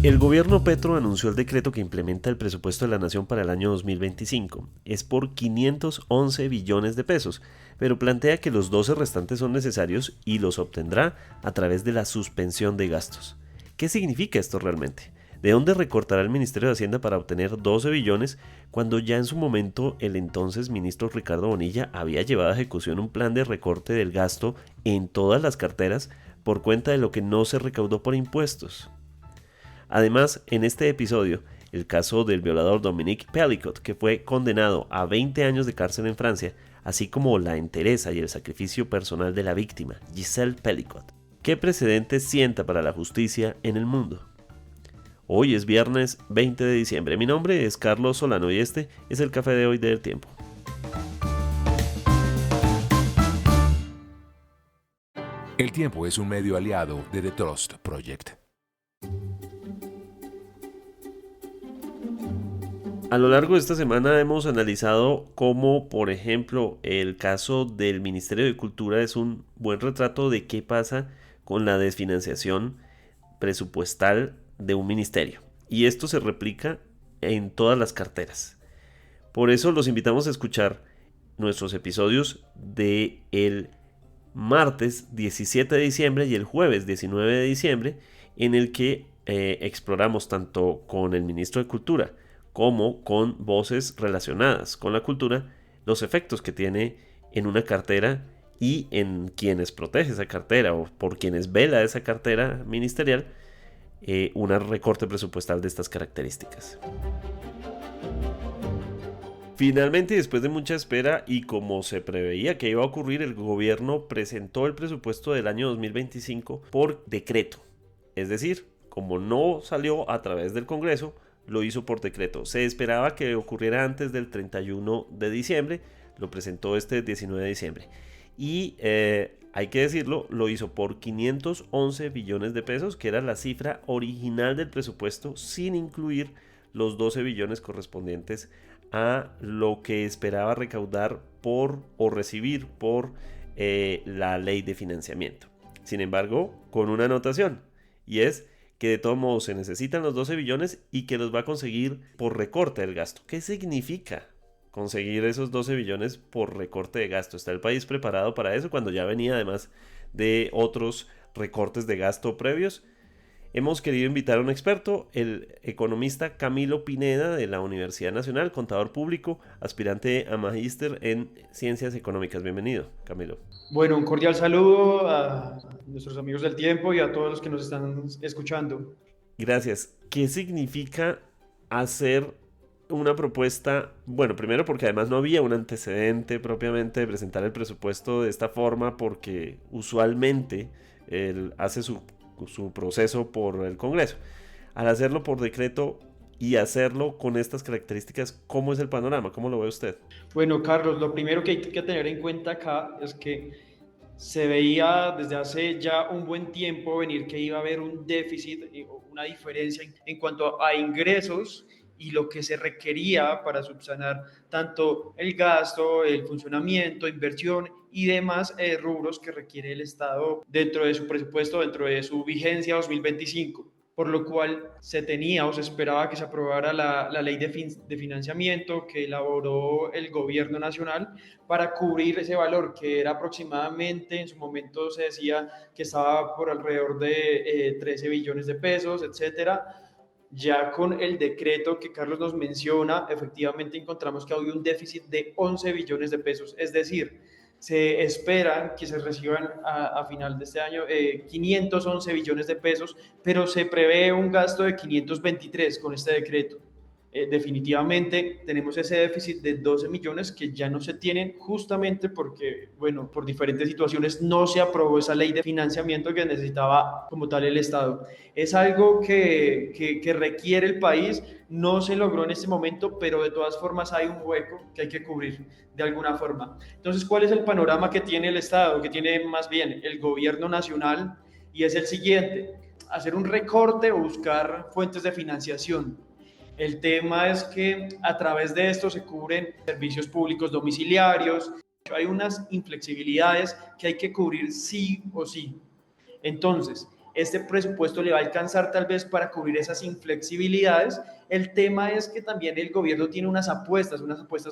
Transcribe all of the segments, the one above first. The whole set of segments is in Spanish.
El gobierno Petro anunció el decreto que implementa el presupuesto de la Nación para el año 2025. Es por 511 billones de pesos, pero plantea que los 12 restantes son necesarios y los obtendrá a través de la suspensión de gastos. ¿Qué significa esto realmente? ¿De dónde recortará el Ministerio de Hacienda para obtener 12 billones cuando ya en su momento el entonces ministro Ricardo Bonilla había llevado a ejecución un plan de recorte del gasto en todas las carteras por cuenta de lo que no se recaudó por impuestos? Además, en este episodio, el caso del violador Dominique Pellicot, que fue condenado a 20 años de cárcel en Francia, así como la entereza y el sacrificio personal de la víctima, Gisèle Pellicot. ¿Qué precedentes sienta para la justicia en el mundo? Hoy es viernes 20 de diciembre. Mi nombre es Carlos Solano y este es el café de hoy del tiempo. El Tiempo es un medio aliado de The Trust Project. A lo largo de esta semana hemos analizado cómo, por ejemplo, el caso del Ministerio de Cultura es un buen retrato de qué pasa con la desfinanciación presupuestal de un ministerio. Y esto se replica en todas las carteras. Por eso los invitamos a escuchar nuestros episodios de el martes 17 de diciembre y el jueves 19 de diciembre, en el que exploramos tanto con el ministro de Cultura como con voces relacionadas con la cultura, los efectos que tiene en una cartera y en quienes protege esa cartera o por quienes vela esa cartera ministerial, un recorte presupuestal de estas características. Finalmente, después de mucha espera y como se preveía que iba a ocurrir, el gobierno presentó el presupuesto del año 2025 por decreto. Es decir, como no salió a través del Congreso, lo hizo por decreto. Se esperaba que ocurriera antes del 31 de diciembre, lo presentó este 19 de diciembre. Y hay que decirlo, lo hizo por 511 billones de pesos, que era la cifra original del presupuesto, sin incluir los 12 billones correspondientes a lo que esperaba recaudar por o recibir por la ley de financiamiento. Sin embargo, con una anotación, y es que de todos modos se necesitan los 12 billones y que los va a conseguir por recorte del gasto. ¿Qué significa conseguir esos 12 billones por recorte de gasto? ¿Está el país preparado para eso cuando ya venía además de otros recortes de gasto previos? Hemos querido invitar a un experto, el economista Camilo Pineda de la Universidad Nacional, contador público, aspirante a magíster en Ciencias Económicas. Bienvenido, Camilo. Bueno, un cordial saludo a nuestros amigos del tiempo y a todos los que nos están escuchando. Gracias. ¿Qué significa hacer una propuesta? Bueno, primero porque además no había un antecedente propiamente de presentar el presupuesto de esta forma, porque usualmente él hace su proceso por el Congreso. Al hacerlo por decreto y hacerlo con estas características, ¿cómo es el panorama? ¿Cómo lo ve usted? Bueno, Carlos, lo primero que hay que tener en cuenta acá es que se veía desde hace ya un buen tiempo venir que iba a haber un déficit, una diferencia en cuanto a ingresos y lo que se requería para subsanar tanto el gasto, el funcionamiento, inversión y demás rubros que requiere el Estado dentro de su presupuesto, dentro de su vigencia 2025. Por lo cual se tenía o se esperaba que se aprobara la ley de financiamiento que elaboró el gobierno nacional para cubrir ese valor que era aproximadamente, en su momento se decía que estaba por alrededor de 13 billones de pesos, etcétera. Ya con el decreto que Carlos nos menciona, efectivamente encontramos que había un déficit de 11 billones de pesos, es decir, se esperan que se reciban a final de este año 511 billones de pesos, pero se prevé un gasto de 523 con este decreto. Definitivamente tenemos ese déficit de 12 millones que ya no se tienen justamente porque, bueno, por diferentes situaciones no se aprobó esa ley de financiamiento que necesitaba como tal el Estado. Es algo que requiere el país, no se logró en este momento, pero de todas formas hay un hueco que hay que cubrir de alguna forma. Entonces, ¿cuál es el panorama que tiene el Estado, que tiene más bien el gobierno nacional? Y es el siguiente: hacer un recorte o buscar fuentes de financiación. El tema es que a través de esto se cubren servicios públicos domiciliarios. Hay unas inflexibilidades que hay que cubrir sí o sí. Entonces, este presupuesto le va a alcanzar tal vez para cubrir esas inflexibilidades. El tema es que también el gobierno tiene unas apuestas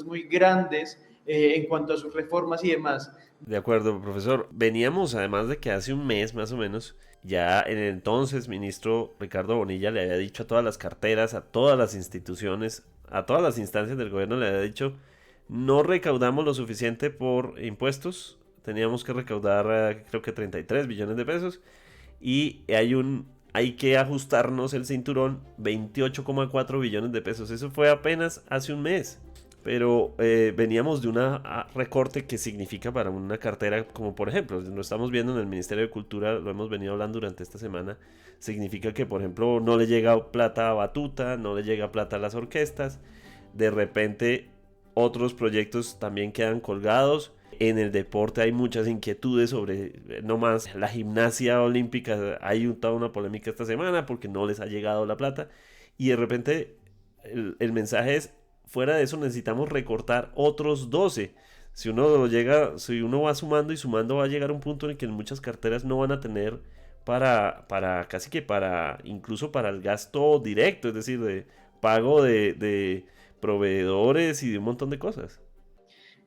muy grandes en cuanto a sus reformas y demás. De acuerdo, profesor. Veníamos, además de que hace un mes más o menos, ya el entonces ministro Ricardo Bonilla le había dicho a todas las carteras, a todas las instituciones, a todas las instancias del gobierno, le había dicho, no recaudamos lo suficiente por impuestos, teníamos que recaudar creo que 33 billones de pesos y hay que ajustarnos el cinturón, 28,4 billones de pesos. Eso fue apenas hace un mes. Pero veníamos de un recorte que significa para una cartera, como por ejemplo, lo estamos viendo en el Ministerio de Cultura, lo hemos venido hablando durante esta semana, significa que por ejemplo no le llega plata a Batuta, no le llega plata a las orquestas, de repente otros proyectos también quedan colgados. En el deporte hay muchas inquietudes sobre, no más, la gimnasia olímpica, hay toda una polémica esta semana porque no les ha llegado la plata y de repente el mensaje es, fuera de eso necesitamos recortar otros 12. Si uno va sumando y sumando va a llegar a un punto en el que muchas carteras no van a tener casi que incluso para el gasto directo, es decir, de pago de proveedores y de un montón de cosas.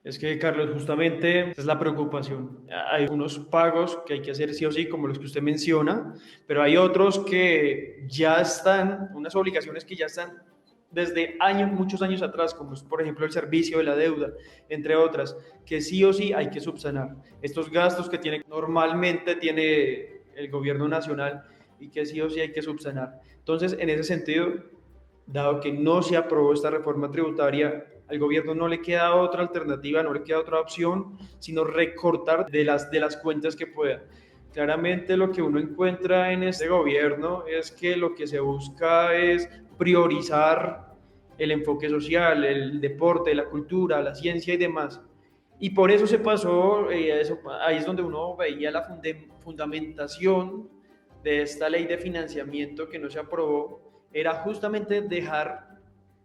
Es que, Carlos, justamente esa es la preocupación. Hay unos pagos que hay que hacer sí o sí, como los que usted menciona, pero hay otros que ya están, unas obligaciones que ya están desde años, muchos años atrás, como es, por ejemplo, el servicio de la deuda, entre otras, que sí o sí hay que subsanar. Estos gastos que normalmente tiene el gobierno nacional y que sí o sí hay que subsanar. Entonces, en ese sentido, dado que no se aprobó esta reforma tributaria, al gobierno no le queda otra alternativa, no le queda otra opción, sino recortar de las cuentas que pueda. Claramente lo que uno encuentra en este gobierno es que lo que se busca es priorizar el enfoque social, el deporte, la cultura, la ciencia y demás. Y por eso se pasó, ahí es donde uno veía la fundamentación de esta ley de financiamiento que no se aprobó, era justamente dejar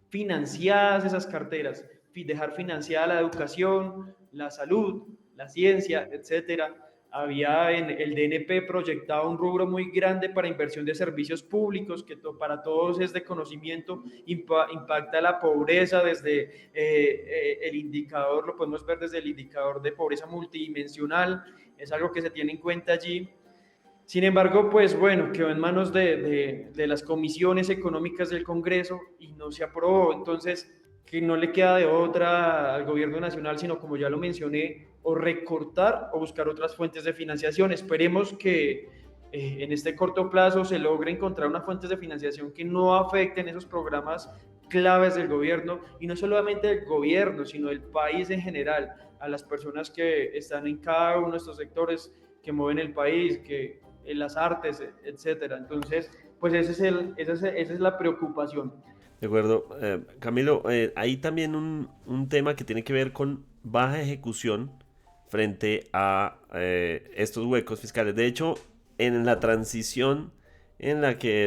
financiadas esas carteras, dejar financiada la educación, la salud, la ciencia, etcétera. Había en el DNP proyectado un rubro muy grande para inversión de servicios públicos, que para todos es de conocimiento, impacta la pobreza desde el indicador, lo podemos ver desde el indicador de pobreza multidimensional, es algo que se tiene en cuenta allí. Sin embargo, pues bueno, quedó en manos de las comisiones económicas del Congreso y no se aprobó. Entonces, que no le queda de otra al gobierno nacional, sino como ya lo mencioné, o recortar o buscar otras fuentes de financiación. Esperemos que en este corto plazo se logre encontrar unas fuentes de financiación que no afecten esos programas claves del gobierno, y no solamente del gobierno, sino del país en general, a las personas que están en cada uno de estos sectores que mueven el país, que en las artes, etcétera. Entonces, pues esa es la preocupación. De acuerdo. Camilo, hay también un tema que tiene que ver con baja ejecución frente a estos huecos fiscales. De hecho, en la transición en la que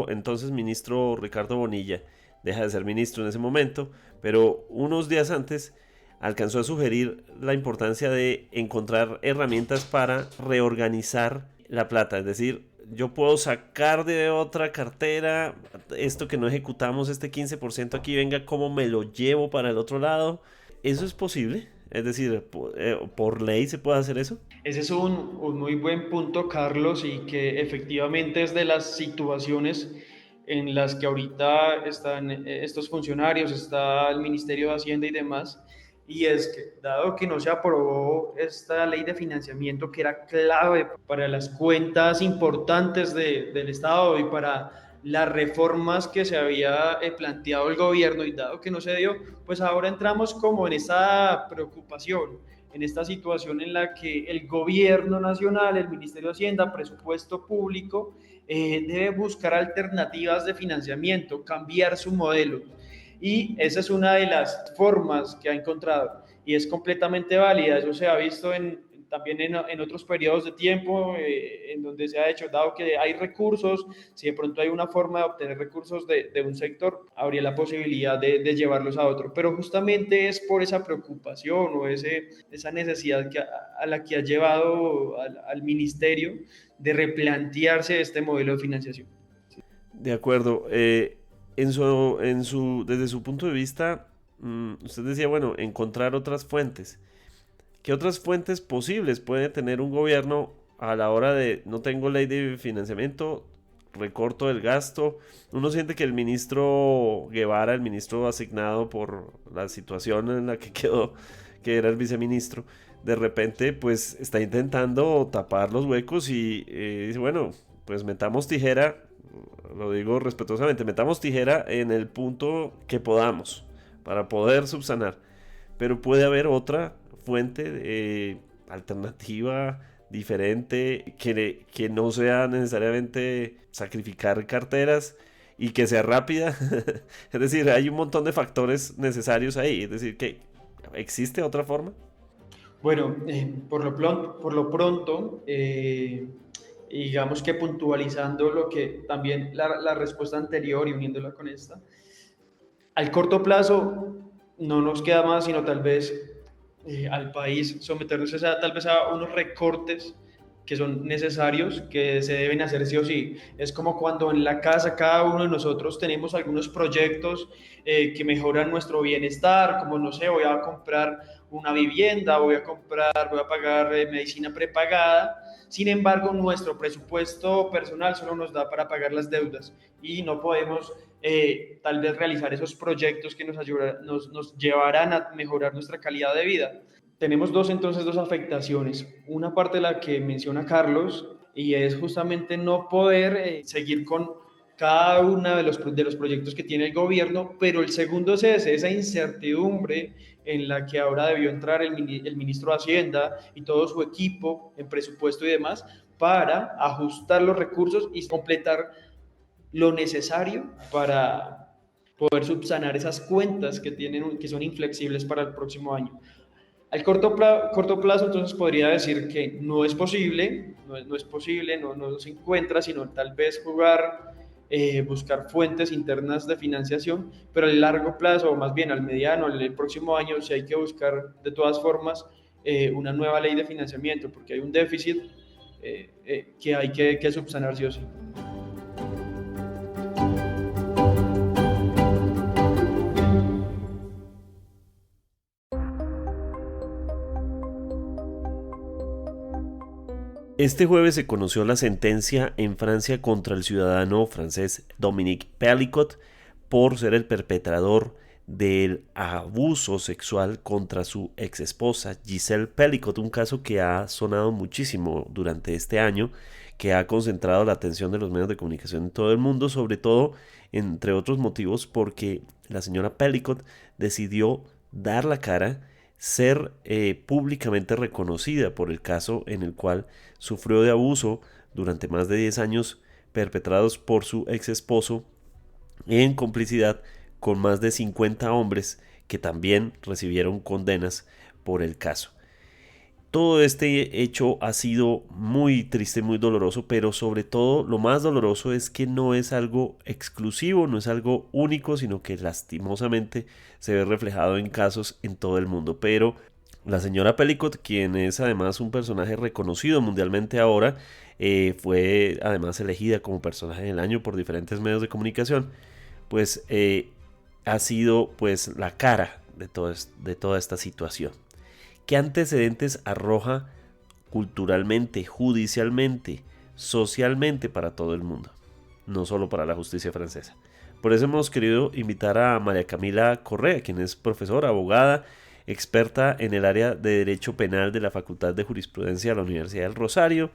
entonces ministro Ricardo Bonilla, deja de ser ministro en ese momento, pero unos días antes alcanzó a sugerir la importancia de encontrar herramientas para reorganizar la plata, es decir, yo puedo sacar de otra cartera esto que no ejecutamos, este 15% aquí, venga, ¿cómo me lo llevo para el otro lado? ¿Eso es posible? Es decir, ¿por ley se puede hacer eso? Ese es un muy buen punto, Carlos, y que efectivamente es de las situaciones en las que ahorita están estos funcionarios, está el Ministerio de Hacienda y demás. Y es que, dado que no se aprobó esta ley de financiamiento que era clave para las cuentas importantes del Estado y para las reformas que se había planteado el gobierno, y dado que no se dio, pues ahora entramos como en esa preocupación, en esta situación en la que el gobierno nacional, el Ministerio de Hacienda, presupuesto público, debe buscar alternativas de financiamiento, cambiar su modelo. Y esa es una de las formas que ha encontrado y es completamente válida. Eso se ha visto en también en otros periodos de tiempo en donde se ha hecho, dado que hay recursos, si de pronto hay una forma de obtener recursos de un sector, habría la posibilidad de llevarlos a otro. Pero justamente es por esa preocupación o esa necesidad a la que ha llevado al ministerio de replantearse este modelo de financiación. De acuerdo. Desde su punto de vista, usted decía, bueno, encontrar otras fuentes. ¿Qué otras fuentes posibles puede tener un gobierno a la hora de no tengo ley de financiamiento, recorto el gasto? Uno siente que el ministro Guevara, el ministro asignado por la situación en la que quedó, que era el viceministro, de repente pues está intentando tapar los huecos y dice, bueno, pues metamos tijera, lo digo respetuosamente, metamos tijera en el punto que podamos para poder subsanar. Pero puede haber otra fuente alternativa, diferente, que no sea necesariamente sacrificar carteras y que sea rápida. Es decir, hay un montón de factores necesarios ahí. Es decir, que ¿existe otra forma? Bueno, por lo pronto, digamos que puntualizando lo que también la respuesta anterior y uniéndola con esta, al corto plazo no nos queda más sino tal vez al país someternos tal vez a unos recortes que son necesarios, que se deben hacer sí o sí. Es como cuando en la casa cada uno de nosotros tenemos algunos proyectos que mejoran nuestro bienestar, como no sé, voy a comprar una vivienda, voy a pagar medicina prepagada. Sin embargo, nuestro presupuesto personal solo nos da para pagar las deudas y no podemos tal vez realizar esos proyectos que nos llevarán a mejorar nuestra calidad de vida. Tenemos dos afectaciones. Una parte de la que menciona Carlos y es justamente no poder seguir con cada uno de los proyectos que tiene el gobierno, pero el segundo es esa incertidumbre en la que ahora debió entrar el ministro de Hacienda y todo su equipo en presupuesto y demás para ajustar los recursos y completar lo necesario para poder subsanar esas cuentas que son inflexibles para el próximo año. Al corto plazo, entonces podría decir que no es posible, no se encuentra, sino tal vez buscar fuentes internas de financiación, pero a largo plazo, o más bien al mediano, el próximo año, sí hay que buscar de todas formas una nueva ley de financiamiento, porque hay un déficit que hay que subsanar sí o sí. Este jueves se conoció la sentencia en Francia contra el ciudadano francés Dominique Pelicot por ser el perpetrador del abuso sexual contra su exesposa Gisèle Pelicot, un caso que ha sonado muchísimo durante este año, que ha concentrado la atención de los medios de comunicación en todo el mundo, sobre todo, entre otros motivos, porque la señora Pelicot decidió dar la cara, ser públicamente reconocida por el caso en el cual sufrió de abuso durante más de 10 años perpetrados por su ex esposo en complicidad con más de 50 hombres que también recibieron condenas por el caso. Todo este hecho ha sido muy triste, muy doloroso, pero sobre todo lo más doloroso es que no es algo exclusivo, no es algo único, sino que lastimosamente se ve reflejado en casos en todo el mundo. Pero la señora Pelicot, quien es además un personaje reconocido mundialmente ahora, fue además elegida como personaje del año por diferentes medios de comunicación, pues ha sido pues la cara de toda esta situación. ¿Qué antecedentes arroja culturalmente, judicialmente, socialmente para todo el mundo? No solo para la justicia francesa. Por eso hemos querido invitar a María Camila Correa, quien es profesora, abogada, experta en el área de Derecho Penal de la Facultad de Jurisprudencia de la Universidad del Rosario,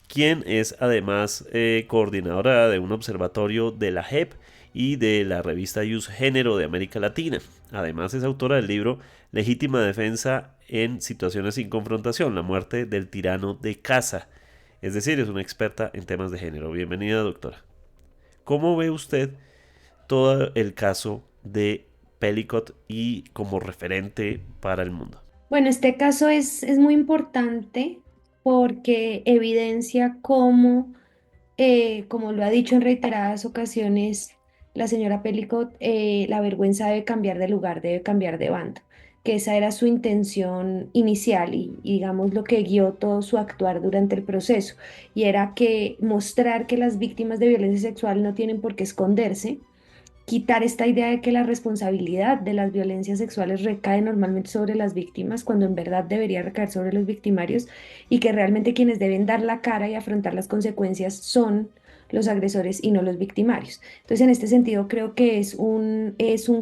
quien es además coordinadora de un observatorio de la JEP y de la revista Jus Género de América Latina. Además es autora del libro Legítima Defensa en Situaciones sin Confrontación, la muerte del tirano de casa. Es decir, es una experta en temas de género. Bienvenida, doctora. ¿Cómo ve usted todo el caso de Pelicot y como referente para el mundo? Bueno, este caso es muy importante porque evidencia cómo, como lo ha dicho en reiteradas ocasiones la señora Pellicot, la vergüenza debe cambiar de lugar, debe cambiar de bando, que esa era su intención inicial y digamos lo que guió todo su actuar durante el proceso, y era que mostrar que las víctimas de violencia sexual no tienen por qué esconderse, quitar esta idea de que la responsabilidad de las violencias sexuales recae normalmente sobre las víctimas, cuando en verdad debería recaer sobre los victimarios, y que realmente quienes deben dar la cara y afrontar las consecuencias son los agresores y no los victimarios. Entonces, en este sentido, creo que es un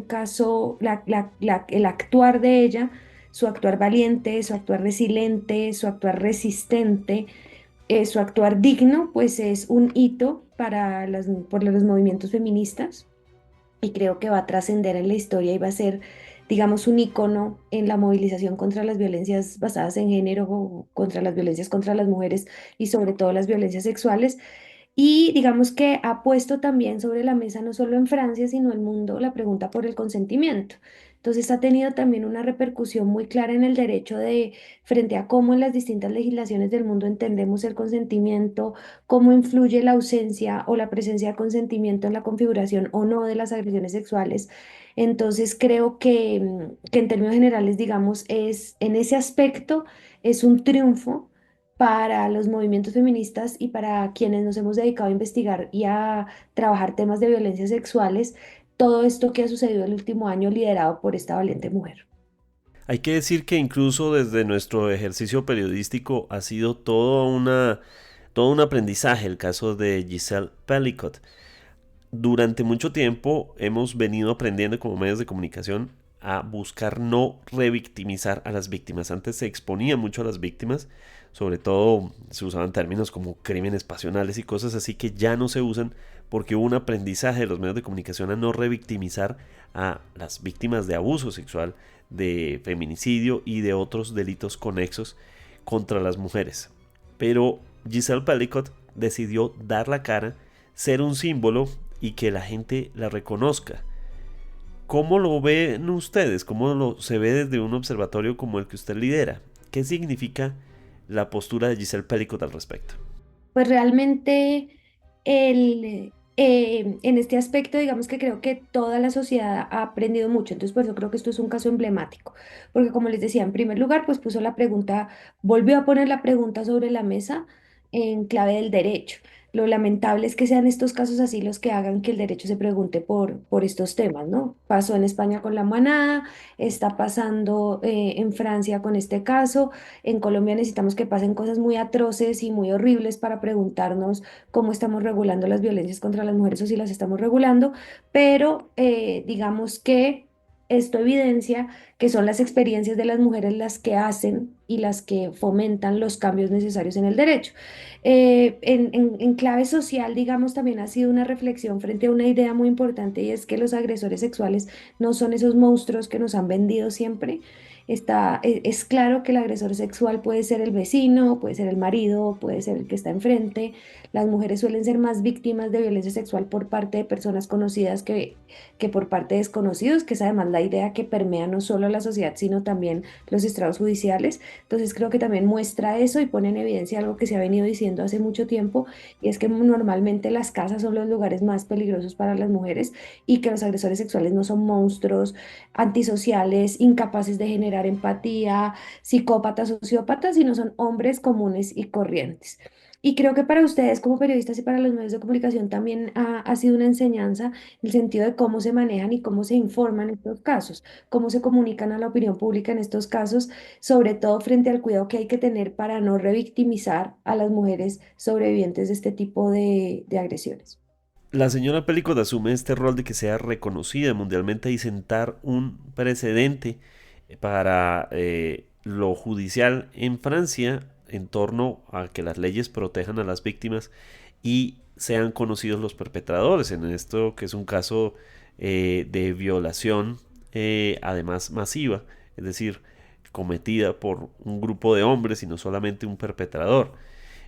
caso, el actuar de ella, su actuar valiente, su actuar resiliente, su actuar resistente, su actuar digno, pues es un hito para por los movimientos feministas, y creo que va a trascender en la historia y va a ser, digamos, un icono en la movilización contra las violencias basadas en género, o contra las violencias contra las mujeres y sobre todo las violencias sexuales. Y digamos que ha puesto también sobre la mesa, no solo en Francia, sino en el mundo, la pregunta por el consentimiento. Entonces ha tenido también una repercusión muy clara en el derecho de, frente a cómo en las distintas legislaciones del mundo entendemos el consentimiento, cómo influye la ausencia o la presencia de consentimiento en la configuración o no de las agresiones sexuales. Entonces creo que en términos generales, digamos, en ese aspecto es un triunfo para los movimientos feministas y para quienes nos hemos dedicado a investigar y a trabajar temas de violencias sexuales, todo esto que ha sucedido el último año liderado por esta valiente mujer. Hay que decir que incluso desde nuestro ejercicio periodístico ha sido todo un aprendizaje el caso de Giselle Pelicot. Durante mucho tiempo hemos venido aprendiendo como medios de comunicación a buscar no revictimizar a las víctimas. Antes se exponía mucho a las víctimas, sobre todo se usaban términos como crímenes pasionales y cosas así que ya no se usan porque hubo un aprendizaje de los medios de comunicación a no revictimizar a las víctimas de abuso sexual, de feminicidio y de otros delitos conexos contra las mujeres. Pero Giselle Pelicot decidió dar la cara, ser un símbolo y que la gente la reconozca. ¿Cómo lo ven ustedes? Se ve desde un observatorio como el que usted lidera? ¿Qué significa la postura de Giselle Pelicot al respecto? Pues realmente en este aspecto, digamos que creo que toda la sociedad ha aprendido mucho, entonces por eso creo que esto es un caso emblemático, porque como les decía, en primer lugar, pues puso la pregunta, volvió a poner la pregunta sobre la mesa en clave del derecho. Lo lamentable es que sean estos casos así los que hagan que el derecho se pregunte por estos temas, ¿no? Pasó en España con la manada, está pasando en Francia con este caso. En Colombia necesitamos que pasen cosas muy atroces y muy horribles para preguntarnos cómo estamos regulando las violencias contra las mujeres o si las estamos regulando, pero digamos que esto evidencia que son las experiencias de las mujeres las que hacen y las que fomentan los cambios necesarios en el derecho. En clave social, digamos, también ha sido una reflexión frente a una idea muy importante, y es que los agresores sexuales no son esos monstruos que nos han vendido siempre. Es claro que el agresor sexual puede ser el vecino, puede ser el marido, puede ser el que está enfrente. Las mujeres suelen ser más víctimas de violencia sexual por parte de personas conocidas que por parte de desconocidos, que es además la idea que permea no solo a la sociedad, sino también los estrados judiciales. Entonces creo que también muestra eso y pone en evidencia algo que se ha venido diciendo hace mucho tiempo, y es que normalmente las casas son los lugares más peligrosos para las mujeres, y que los agresores sexuales no son monstruos antisociales, incapaces de generar empatía, psicópatas, sociópatas, sino son hombres comunes y corrientes. Y creo que para ustedes como periodistas y para los medios de comunicación también ha sido una enseñanza el sentido de cómo se manejan y cómo se informan estos casos, cómo se comunican a la opinión pública en estos casos, sobre todo frente al cuidado que hay que tener para no revictimizar a las mujeres sobrevivientes de este tipo de agresiones. La señora Pelicot asume este rol de que sea reconocida mundialmente y sentar un precedente para lo judicial en Francia en torno a que las leyes protejan a las víctimas y sean conocidos los perpetradores en esto que es un caso de violación además masiva, es decir, cometida por un grupo de hombres y no solamente un perpetrador,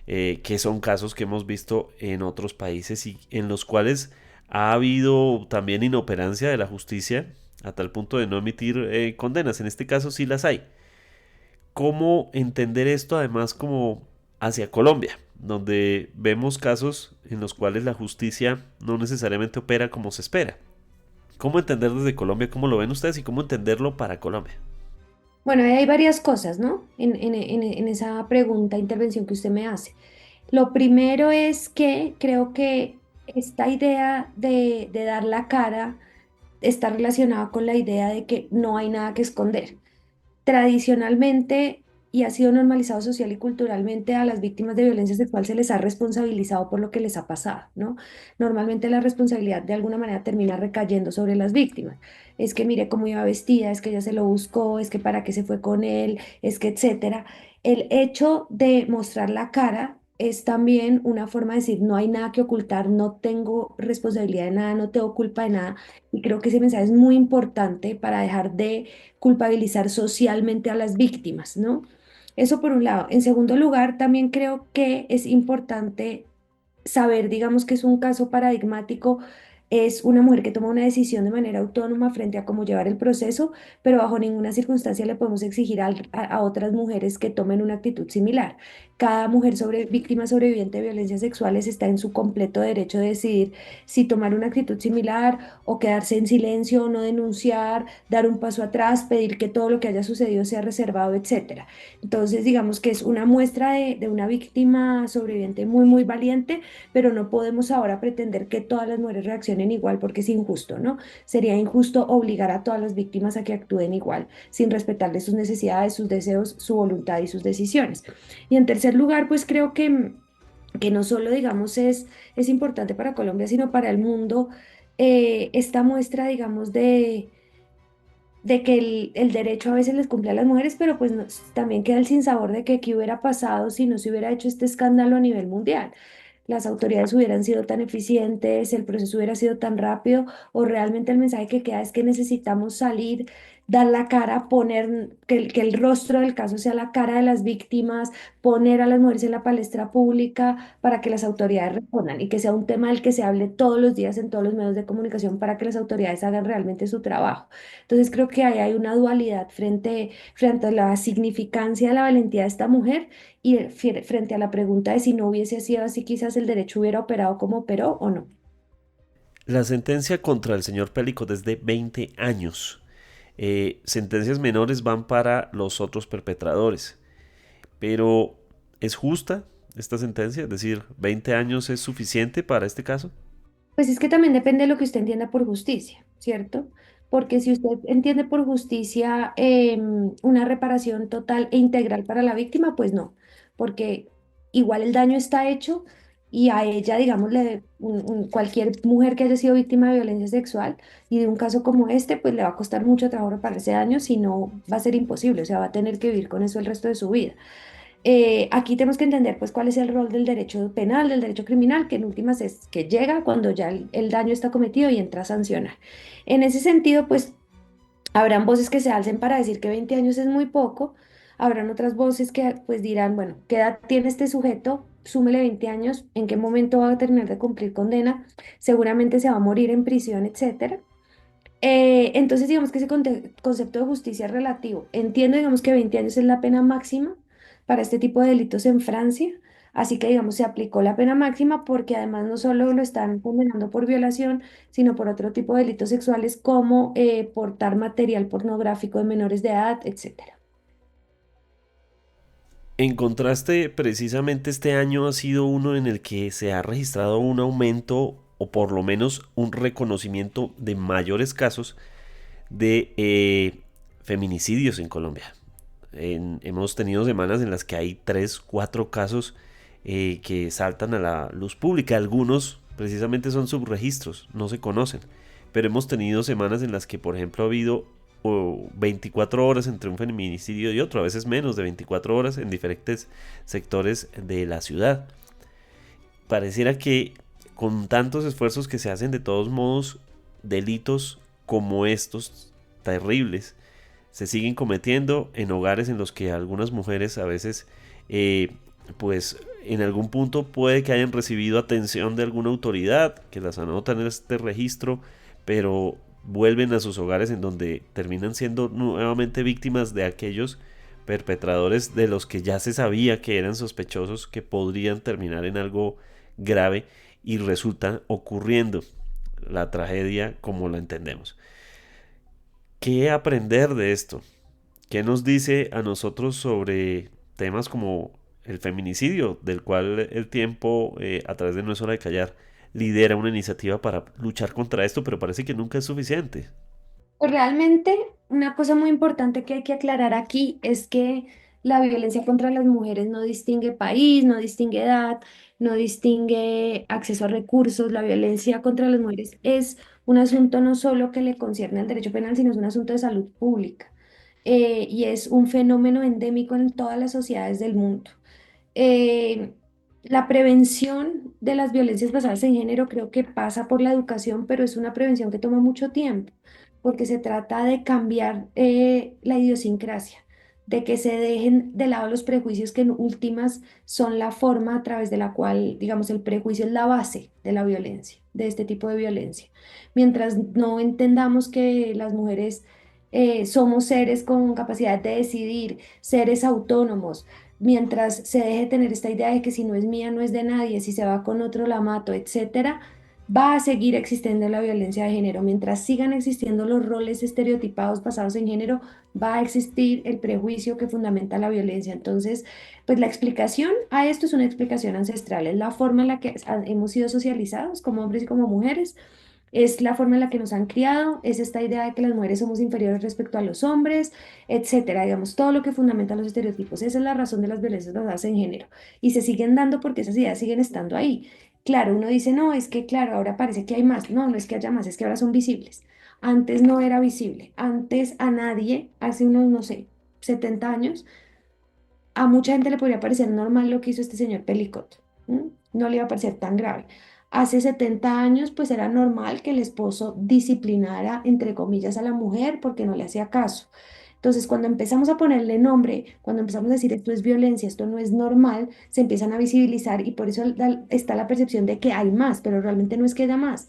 que son casos que hemos visto en otros países y en los cuales ha habido también inoperancia de la justicia a tal punto de no emitir condenas. En este caso sí las hay. ¿Cómo entender esto además como hacia Colombia, donde vemos casos en los cuales la justicia no necesariamente opera como se espera. ¿Cómo entender desde Colombia? ¿Cómo lo ven ustedes y cómo entenderlo para Colombia? Bueno, ahí hay varias cosas, ¿no? En esa pregunta, intervención que usted me hace. Lo primero es que creo que esta idea de dar la cara está relacionada con la idea de que no hay nada que esconder. Tradicionalmente, y ha sido normalizado social y culturalmente, a las víctimas de violencia sexual se les ha responsabilizado por lo que les ha pasado, ¿no? Normalmente la responsabilidad de alguna manera termina recayendo sobre las víctimas. Es que mire cómo iba vestida, es que ella se lo buscó, es que para qué se fue con él, es que etcétera. El hecho de mostrar la cara es también una forma de decir no hay nada que ocultar, no tengo responsabilidad de nada, no tengo culpa de nada. Y creo que ese mensaje es muy importante para dejar de culpabilizar socialmente a las víctimas, ¿no? Eso por un lado. En segundo lugar, también creo que es importante saber, digamos que es un caso paradigmático, es una mujer que toma una decisión de manera autónoma frente a cómo llevar el proceso, pero bajo ninguna circunstancia le podemos exigir a otras mujeres que tomen una actitud similar. Cada mujer víctima sobreviviente de violencias sexuales está en su completo derecho de decidir si tomar una actitud similar o quedarse en silencio, no denunciar, dar un paso atrás, pedir que todo lo que haya sucedido sea reservado, etcétera. Entonces, digamos que es una muestra de una víctima sobreviviente muy, muy valiente, pero no podemos ahora pretender que todas las mujeres reaccionen igual porque es injusto, ¿no? Sería injusto obligar a todas las víctimas a que actúen igual, sin respetarles sus necesidades, sus deseos, su voluntad y sus decisiones. Y en tercer lugar, pues creo que no solo, digamos, es importante para Colombia, sino para el mundo, esta muestra, digamos, de que el derecho a veces les cumple a las mujeres, pero pues también queda el sinsabor de que qué hubiera pasado si no se hubiera hecho este escándalo a nivel mundial. Las autoridades hubieran sido tan eficientes, el proceso hubiera sido tan rápido, o realmente el mensaje que queda es que necesitamos salir, dar la cara, poner que el rostro del caso sea la cara de las víctimas, poner a las mujeres en la palestra pública para que las autoridades respondan y que sea un tema del que se hable todos los días en todos los medios de comunicación para que las autoridades hagan realmente su trabajo. Entonces creo que ahí hay una dualidad frente a la significancia de la valentía de esta mujer y frente a la pregunta de si no hubiese sido así, quizás el derecho hubiera operado como operó o no. La sentencia contra el señor Pélico es de 20 años. Sentencias menores van para los otros perpetradores. Pero, ¿es justa esta sentencia? Es decir, ¿20 años es suficiente para este caso? Pues es que también depende de lo que usted entienda por justicia, ¿cierto? Porque si usted entiende por justicia una reparación total e integral para la víctima, pues no, porque igual el daño está hecho y a ella, digámosle, cualquier mujer que haya sido víctima de violencia sexual y de un caso como este, pues le va a costar mucho trabajo reparar ese daño, si no va a ser imposible, o sea, va a tener que vivir con eso el resto de su vida. Aquí tenemos que entender pues cuál es el rol del derecho penal, del derecho criminal, que en últimas es que llega cuando ya el daño está cometido y entra a sancionar. En ese sentido, pues habrán voces que se alcen para decir que 20 años es muy poco, habrán otras voces que pues dirán, bueno, ¿qué edad tiene este sujeto? Súmele 20 años, ¿en qué momento va a terminar de cumplir condena? Seguramente se va a morir en prisión, etcétera. Entonces, digamos que ese concepto de justicia es relativo. Entiendo, digamos, que 20 años es la pena máxima para este tipo de delitos en Francia. Así que, digamos, se aplicó la pena máxima porque además no solo lo están condenando por violación, sino por otro tipo de delitos sexuales como portar material pornográfico de menores de edad, etcétera. En contraste, precisamente este año ha sido uno en el que se ha registrado un aumento o por lo menos un reconocimiento de mayores casos de feminicidios en Colombia. Hemos tenido semanas en las que hay 3, 4 casos que saltan a la luz pública. Algunos precisamente son subregistros, no se conocen. Pero hemos tenido semanas en las que, por ejemplo, ha habido 24 horas entre un feminicidio y otro, a veces menos de 24 horas en diferentes sectores de la ciudad. Pareciera que con tantos esfuerzos que se hacen, de todos modos, delitos como estos terribles se siguen cometiendo en hogares en los que algunas mujeres a veces pues en algún punto puede que hayan recibido atención de alguna autoridad que las anotan en este registro, pero vuelven a sus hogares en donde terminan siendo nuevamente víctimas de aquellos perpetradores de los que ya se sabía que eran sospechosos, que podrían terminar en algo grave, y resulta ocurriendo la tragedia como la entendemos. ¿Qué aprender de esto? ¿Qué nos dice a nosotros sobre temas como el feminicidio, del cual El Tiempo, a través de No es hora de callar, lidera una iniciativa para luchar contra esto, pero parece que nunca es suficiente? Pues realmente, una cosa muy importante que hay que aclarar aquí es que la violencia contra las mujeres no distingue país, no distingue edad, no distingue acceso a recursos. La violencia contra las mujeres es un asunto no solo que le concierne al derecho penal, sino es un asunto de salud pública. Y es un fenómeno endémico en todas las sociedades del mundo. Eh, la prevención de las violencias basadas en género creo que pasa por la educación, pero es una prevención que toma mucho tiempo, porque se trata de cambiar la idiosincrasia, de que se dejen de lado los prejuicios que en últimas son la forma a través de la cual, digamos, el prejuicio es la base de la violencia, de este tipo de violencia. Mientras no entendamos que las mujeres somos seres con capacidad de decidir, seres autónomos, mientras se deje tener esta idea de que si no es mía no es de nadie, si se va con otro la mato, etcétera, va a seguir existiendo la violencia de género. Mientras sigan existiendo los roles estereotipados basados en género, va a existir el prejuicio que fundamenta la violencia. Entonces, pues la explicación a esto es una explicación ancestral, es la forma en la que hemos sido socializados como hombres y como mujeres. Es la forma en la que nos han criado, es esta idea de que las mujeres somos inferiores respecto a los hombres, etcétera, digamos, todo lo que fundamenta los estereotipos. Esa es la razón de las violencias basadas en género. Y se siguen dando porque esas ideas siguen estando ahí. Claro, uno dice, no, es que claro, ahora parece que hay más. No, no es que haya más, es que ahora son visibles. Antes no era visible. Antes a nadie, hace unos, no sé, 70 años, a mucha gente le podría parecer normal lo que hizo este señor Pelicot. ¿M? No le iba a parecer tan grave. Hace 70 años, pues era normal que el esposo disciplinara, entre comillas, a la mujer porque no le hacía caso. Entonces, cuando empezamos a ponerle nombre, cuando empezamos a decir esto es violencia, esto no es normal, se empiezan a visibilizar y por eso está la percepción de que hay más, pero realmente no es que haya más,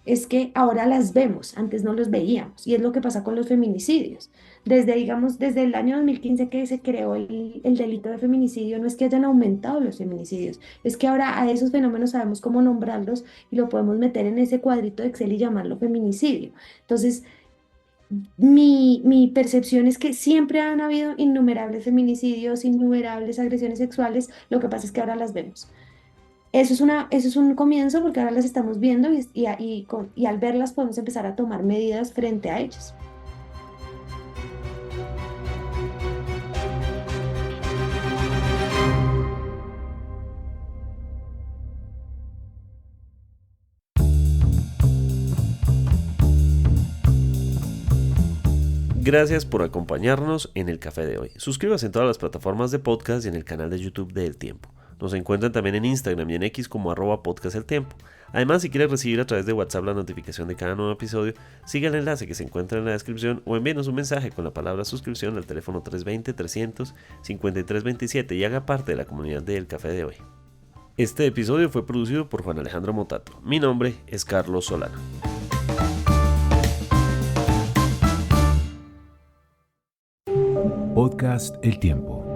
es que ahora las vemos, antes no los veíamos, y es lo que pasa con los feminicidios. Desde, digamos, desde el año 2015 que se creó el delito de feminicidio, no es que hayan aumentado los feminicidios, es que ahora a esos fenómenos sabemos cómo nombrarlos y lo podemos meter en ese cuadrito de Excel y llamarlo feminicidio. Entonces, mi percepción es que siempre han habido innumerables feminicidios, innumerables agresiones sexuales, lo que pasa es que ahora las vemos. Eso es un comienzo porque ahora las estamos viendo y al verlas podemos empezar a tomar medidas frente a ellas. Gracias por acompañarnos en el café de hoy. Suscríbase en todas las plataformas de podcast y en el canal de YouTube de El Tiempo. Nos encuentran también en Instagram y en X como @podcasteltiempo. Además, si quieres recibir a través de WhatsApp la notificación de cada nuevo episodio, siga el enlace que se encuentra en la descripción o envíenos un mensaje con la palabra suscripción al teléfono 320-300-5327 y haga parte de la comunidad de El Café de Hoy. Este episodio fue producido por Juan Alejandro Motato. Mi nombre es Carlos Solano. Podcast El Tiempo.